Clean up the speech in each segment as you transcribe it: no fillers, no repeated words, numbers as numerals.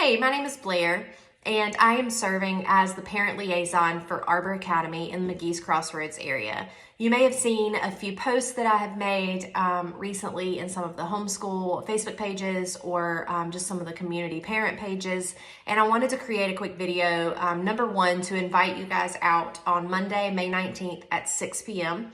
Hey, my name is Blair, and I am serving as the parent liaison for Arbor Academy in the McGees Crossroads area. You may have seen a few posts that I have made recently in some of the homeschool Facebook pages or just some of the community parent pages, and I wanted to create a quick video, number one, to invite you guys out on Monday, May 19th at 6 p.m.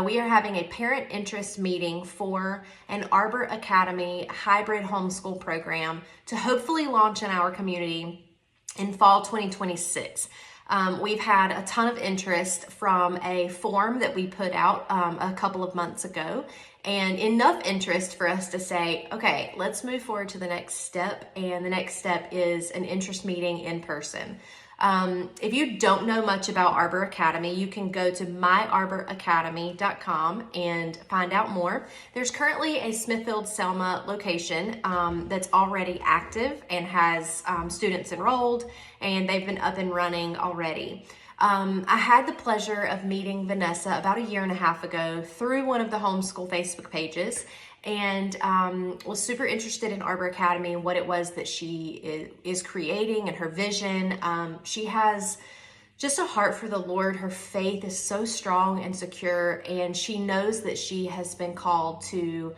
We are having a parent interest meeting for an Arbor Academy hybrid homeschool program to hopefully launch in our community in fall 2026. We've had a ton of interest from a form that we put out a couple of months ago, and enough interest for us to say, okay, let's move forward to the next step. And the next step is an interest meeting in person. If you don't know much about Arbor Academy, you can go to myarboracademy.com and find out more. There's currently a Smithfield-Selma location that's already active and has students enrolled, and they've been up and running already. I had the pleasure of meeting Vanessa about a year and a half ago through one of the homeschool Facebook pages, and was super interested in Arbor Academy and what it was that she is creating and her vision. She has just a heart for the Lord. Her faith is so strong and secure, and she knows that she has been called to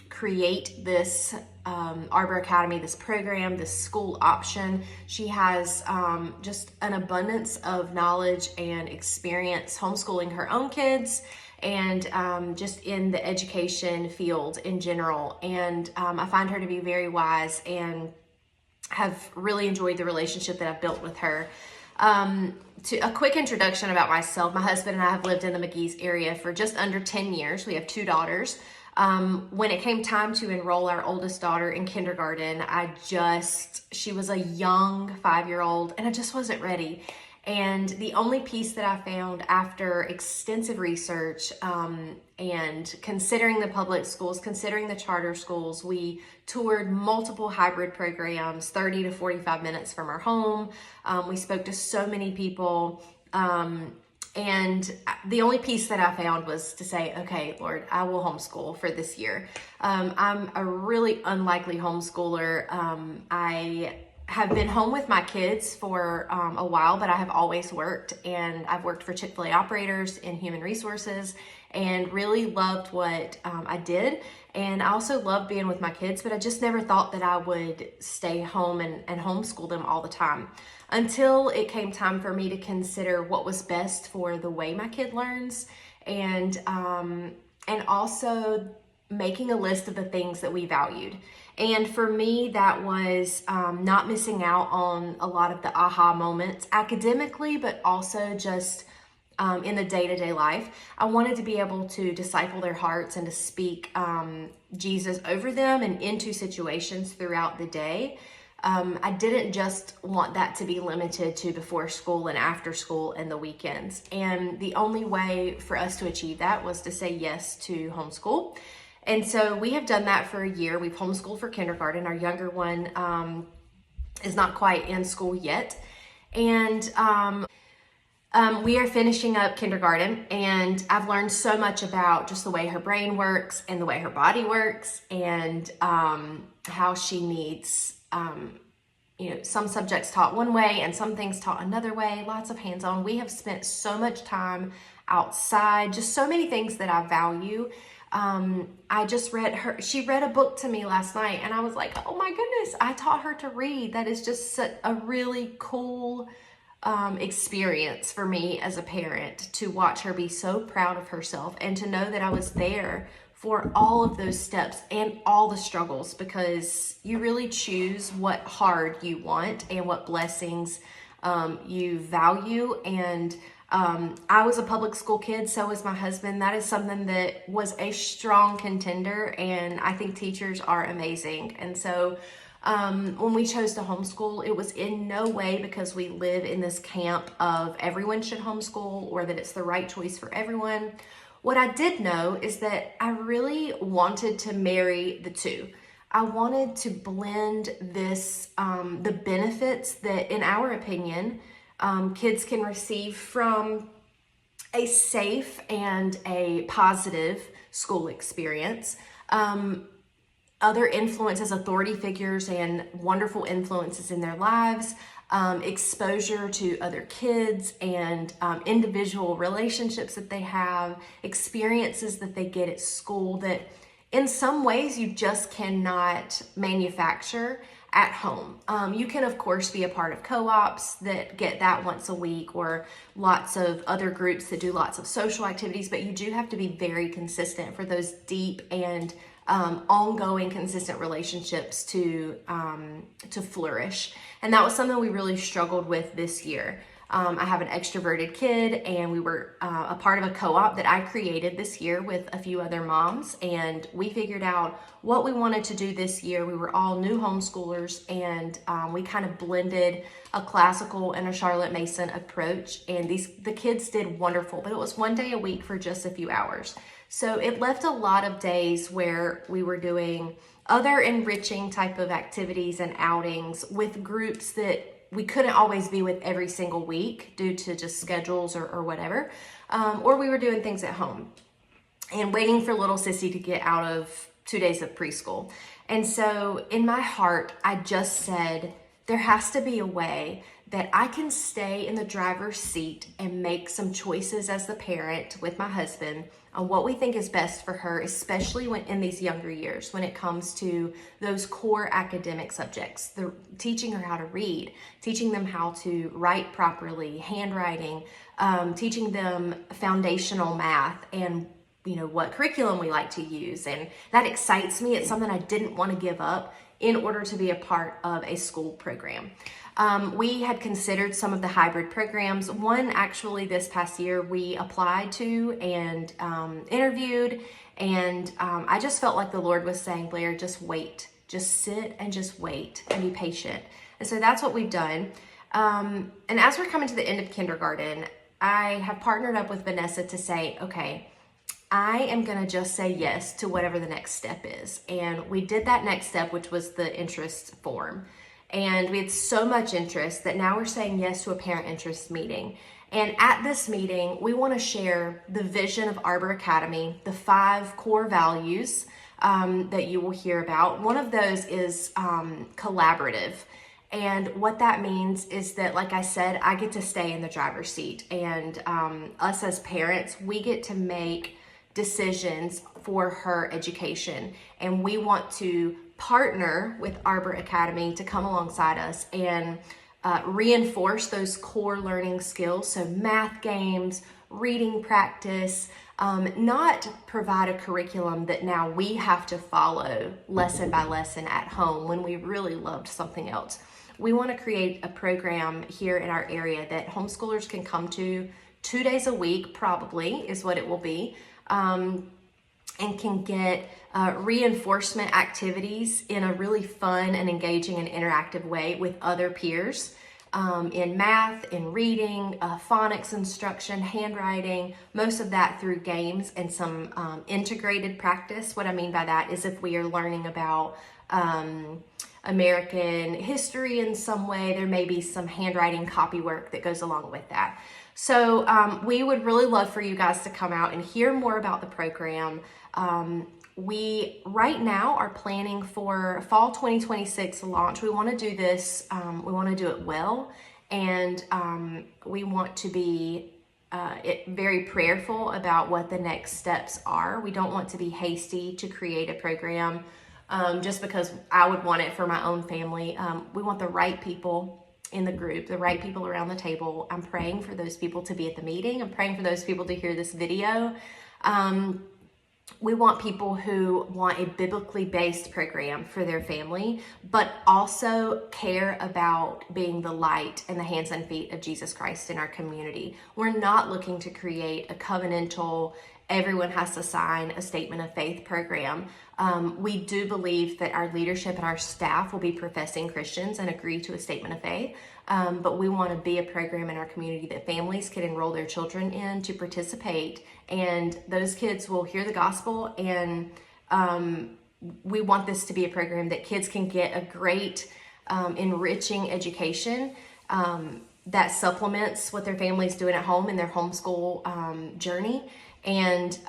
create this Arbor Academy, this program, this school option. She has just an abundance of knowledge and experience homeschooling her own kids, and just in the education field in general. And I find her to be very wise and have really enjoyed the relationship that I've built with her. To a quick introduction about myself, my husband and I have lived in the McGees area for just under 10 years. We have 2 daughters. When it came time to enroll our oldest daughter in kindergarten, she was a young 5-year-old, and I just wasn't ready. And the only piece that I found after extensive research and considering the public schools, considering the charter schools, we toured multiple hybrid programs, 30 to 45 minutes from our home. We spoke to so many people. And the only piece that I found was to say, okay, Lord, I will homeschool for this year. I'm a really unlikely homeschooler. I have been home with my kids for a while, but I have always worked, and I've worked for Chick-fil-A operators in human resources and really loved what I did. And I also loved being with my kids, but I just never thought that I would stay home and homeschool them all the time until it came time for me to consider what was best for the way my kid learns, and also making a list of the things that we valued. And for me, that was not missing out on a lot of the aha moments academically, but also just in the day-to-day life. I wanted to be able to disciple their hearts and to speak Jesus over them and into situations throughout the day. I didn't just want that to be limited to before school and after school and the weekends. And the only way for us to achieve that was to say yes to homeschool. And so we have done that for a year. We've homeschooled for kindergarten. Our younger one is not quite in school yet. And we are finishing up kindergarten, and I've learned so much about just the way her brain works and the way her body works, and how she needs, some subjects taught one way and some things taught another way, lots of hands-on. We have spent so much time outside, just so many things that I value. I just she read a book to me last night, and I was like, oh my goodness, I taught her to read. That is just a really cool experience for me as a parent, to watch her be so proud of herself and to know that I was there for all of those steps and all the struggles, because you really choose what hard you want and what blessings you value. And I was a public school kid, so was my husband. That is something that was a strong contender, and I think teachers are amazing. And so when we chose to homeschool, it was in no way because we live in this camp of everyone should homeschool or that it's the right choice for everyone. What I did know is that I really wanted to marry the two. I wanted to blend this, the benefits that, in our opinion, kids can receive from a safe and a positive school experience, other influences, authority figures, and wonderful influences in their lives, exposure to other kids and individual relationships that they have, experiences that they get at school that in some ways you just cannot manufacture at home. You can, of course, be a part of co-ops that get that once a week, or lots of other groups that do lots of social activities, but you do have to be very consistent for those deep and ongoing, consistent relationships to flourish. And that was something we really struggled with this year. I have an extroverted kid, and we were a part of a co-op that I created this year with a few other moms, and we figured out what we wanted to do this year. We were all new homeschoolers, and we kind of blended a classical and a Charlotte Mason approach, and the kids did wonderful, but it was one day a week for just a few hours. So it left a lot of days where we were doing other enriching type of activities and outings with groups that we couldn't always be with every single week due to just schedules or whatever. Or we were doing things at home and waiting for little Sissy to get out of 2 days of preschool. And so in my heart, I just said, there has to be a way that I can stay in the driver's seat and make some choices as the parent with my husband on what we think is best for her, especially when in these younger years, when it comes to those core academic subjects, teaching her how to read, teaching them how to write properly, handwriting, teaching them foundational math, and what curriculum we like to use. And that excites me. It's something I didn't want to give up in order to be a part of a school program. We had considered some of the hybrid programs. One actually this past year we applied to and interviewed, and I just felt like the Lord was saying, Blair, just wait, just sit and just wait and be patient. And so that's what we've done. And as we're coming to the end of kindergarten, I have partnered up with Vanessa to say, okay, I am going to just say yes to whatever the next step is. And we did that next step, which was the interest form. And we had so much interest that now we're saying yes to a parent interest meeting. And at this meeting, we want to share the vision of Arbor Academy, the 5 core values that you will hear about. One of those is collaborative. And what that means is that, like I said, I get to stay in the driver's seat. And us as parents, we get to make decisions for her education. And we want to partner with Arbor Academy to come alongside us and reinforce those core learning skills. So math games, reading practice, not provide a curriculum that now we have to follow lesson by lesson at home when we really loved something else. We want to create a program here in our area that homeschoolers can come to 2 days a week, probably is what it will be, and can get reinforcement activities in a really fun and engaging and interactive way with other peers in math, in reading, phonics instruction, handwriting, most of that through games and some integrated practice. What I mean by that is if we are learning about American history in some way, there may be some handwriting copy work that goes along with that. So we would really love for you guys to come out and hear more about the program. We right now are planning for fall 2026 launch. We want to do this, we want to do it well, and we want to be very prayerful about what the next steps are. We don't want to be hasty to create a program just because I would want it for my own family. We want the right people in the group, the right people around the table. I'm praying for those people to be at the meeting. I'm praying for those people to hear this video. We want people who want a biblically based program for their family, but also care about being the light and the hands and feet of Jesus Christ in our community. We're not looking to create a covenantal, everyone has to sign a statement of faith program. We do believe that our leadership and our staff will be professing Christians and agree to a statement of faith. But we want to be a program in our community that families can enroll their children in to participate, and those kids will hear the gospel. And we want this to be a program that kids can get a great, enriching education that supplements what their family's doing at home in their homeschool journey. and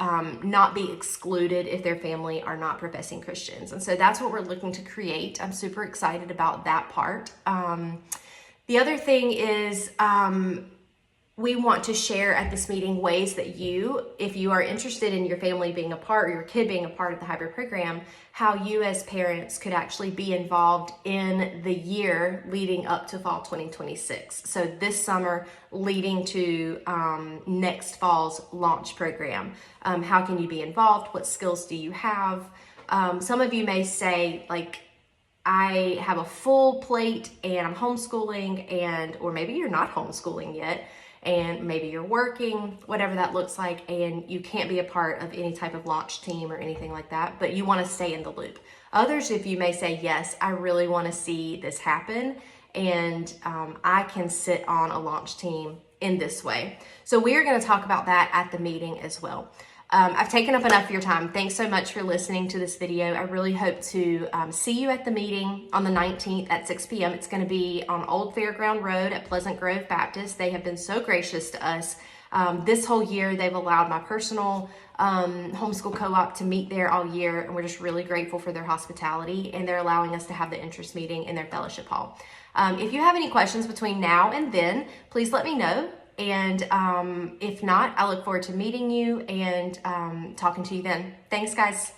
not be excluded if their family are not professing Christians. And so that's what we're looking to create. I'm super excited about that part. The other thing is we want to share at this meeting ways that you, if you are interested in your family being a part or your kid being a part of the hybrid program, how you as parents could actually be involved in the year leading up to fall 2026. So this summer leading to next fall's launch program. How can you be involved? What skills do you have? Some of you may say, like, I have a full plate and I'm homeschooling, or maybe you're not homeschooling yet, and maybe you're working, whatever that looks like, and you can't be a part of any type of launch team or anything like that, but you want to stay in the loop. Others of you may say, yes, I really want to see this happen, and I can sit on a launch team in this way. So we are going to talk about that at the meeting as well. I've taken up enough of your time. Thanks so much for listening to this video. I really hope to see you at the meeting on the 19th at 6 p.m. It's going to be on Old Fairground Road at Pleasant Grove Baptist. They have been so gracious to us. This whole year, they've allowed my personal homeschool co-op to meet there all year, and we're just really grateful for their hospitality, and they're allowing us to have the interest meeting in their fellowship hall. If you have any questions between now and then, please let me know. And if not, I look forward to meeting you and talking to you then. Thanks, guys.